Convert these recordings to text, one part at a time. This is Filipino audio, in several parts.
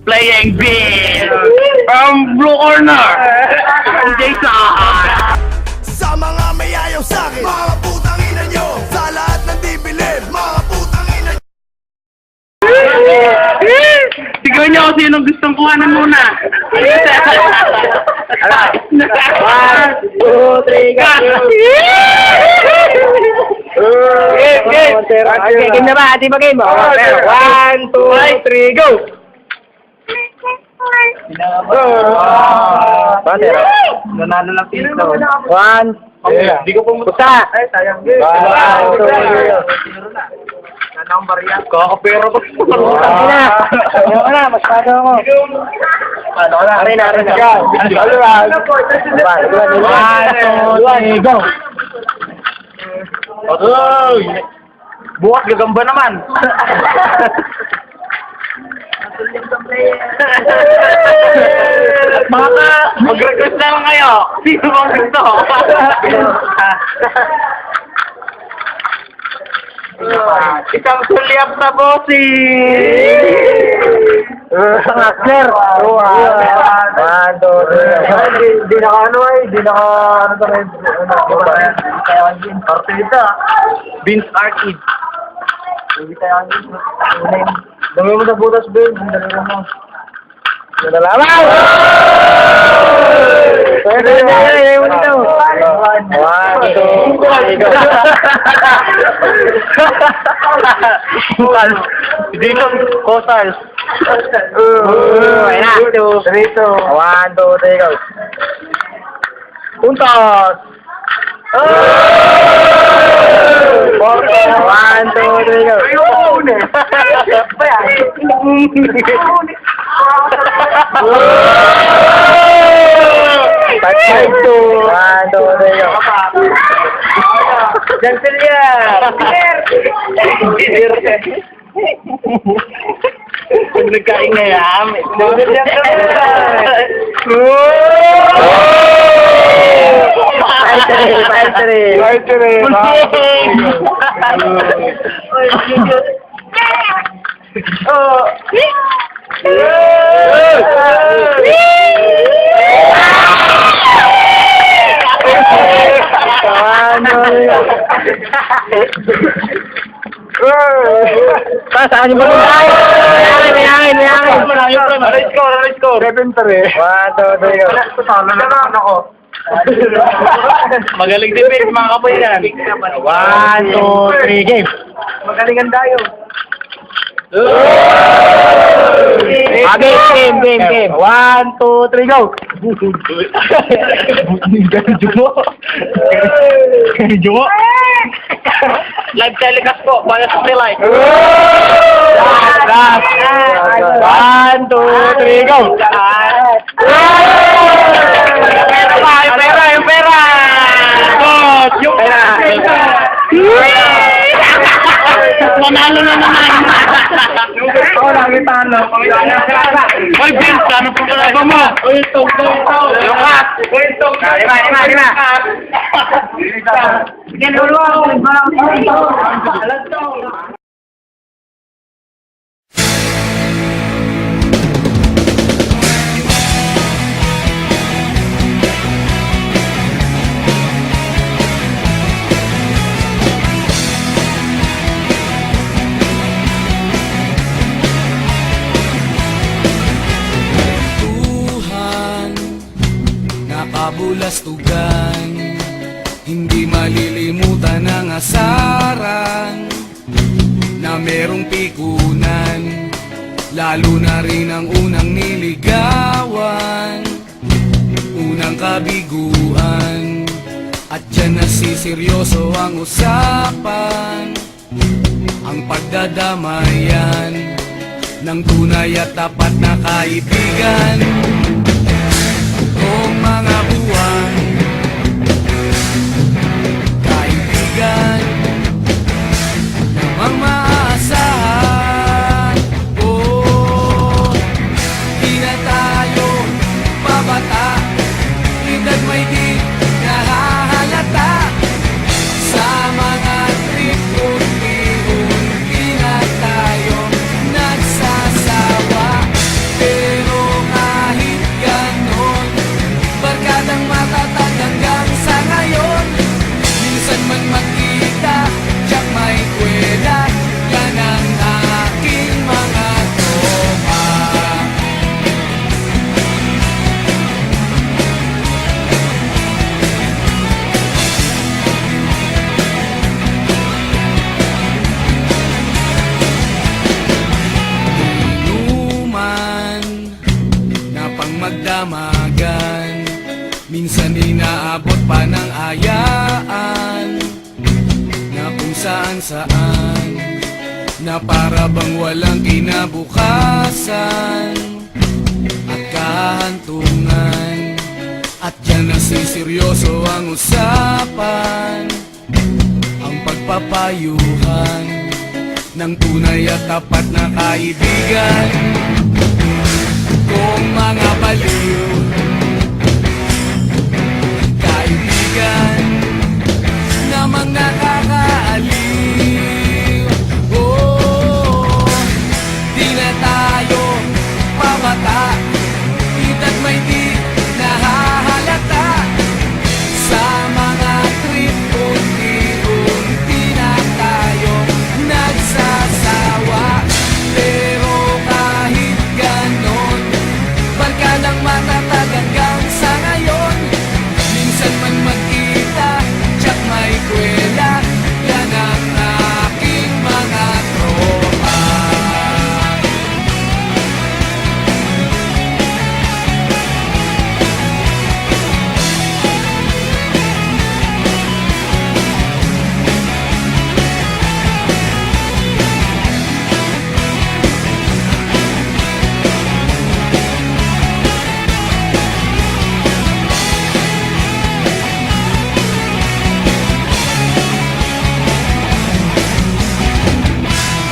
Playing beer from Blue Corner, Jason. Sa mga mayayaw sa'kin, mga putang ina nyo. Sa lahat ng di bilib, mga putang ina nyo. Tignan niyo kung sinong gustong kuhanan muna. 1, 2, 3, go! Game na ba? Ati ba game? 1, 2, 3, go! Nanalo lang pizza. 1, Hindi ko pusa! Ay, sayang. 1, 2, 3, Nanang bariya. Kakapera ko. Ayaw na, masyado ako. Ano na? Aray na. Ano na? 1, 2, 3, go! Oy! Bukas gagamba naman. Mag-request na lang kayo. Sino bang gusto? Isang sulyap na bossing! Isang Asler! 1, 2, 3, Di naka ano eh, di naka ano to rin, kaya Vince Arteta. Vince Arteta. Hindi kaya Vince. Dami mo sa butas, Vince. Dami mo. Salamat! Pwede na, ayaw mo dito. 1, 2, 3, go! Dito, Cosals. Ayun na. 1, 2, 3, go! Puntos! 1, 2, 3, go! Five, 2, 1, 2, 3, go! Jansen yan! Pag nagkain na yan, Saan yung bagay? May hangin! Ano score? 7-3. 1, 2, 3, go! Magaling din, Vince, mga kapoy yan. 1, 2, 3, game! Magalingan tayo. Game! 1, 2, 3, go! Jumo. Live telecast po, para sa like. Last! 1, 2, 3, go! Yung pera! Yung pera! Manalo na naman! Ako lang, talo. Hoy, Vince, ano po talaga mo? Uy, itong. Yung hat! Uy, itong. Lima. Yan, ulo ako. Alas to. Kabulastugan, hindi malilimutan ang asaran na merong pikunan, lalo na rin ang unang niligawan, unang kabiguan, at dyan nasiseryoso ang usapan, ang pagdadamayan, ng tunay at tapat na kaibigan. Kung mga buwan, kaibigan namang maaasahan. Oh, di na tayo babata, edad may di nahahalata. Sa mga trip, unti-unti na tayo nagsasawa. Pero kahit ganon, barkadang matatag hanggang sa ngayon. Minsan man magkita, tiyak may kwela, yan ang aking mga tropa. Inuman na pang magdamagan, minsan inaabot pa ng ayaan, na kung saan na para bang walang kinabukasan at kahantungan. At yan na seryoso ang usapan, ang pagpapayuhan ng tunay at tapat na kaibigan. Kung mga baliw, kaibigan namang nakakaaliw. Oh, di na tayo pabata, edad may di nahahalata. Sa mga trip, unti-unti na tayo nagsasawa. Pero kahit ganon, barkadang matatag hanggang sa ngayon. Minsan man magkita, tiyak may kwela, yan ang aking mga tropa.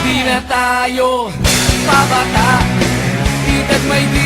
Di na tayo pabata, edad may di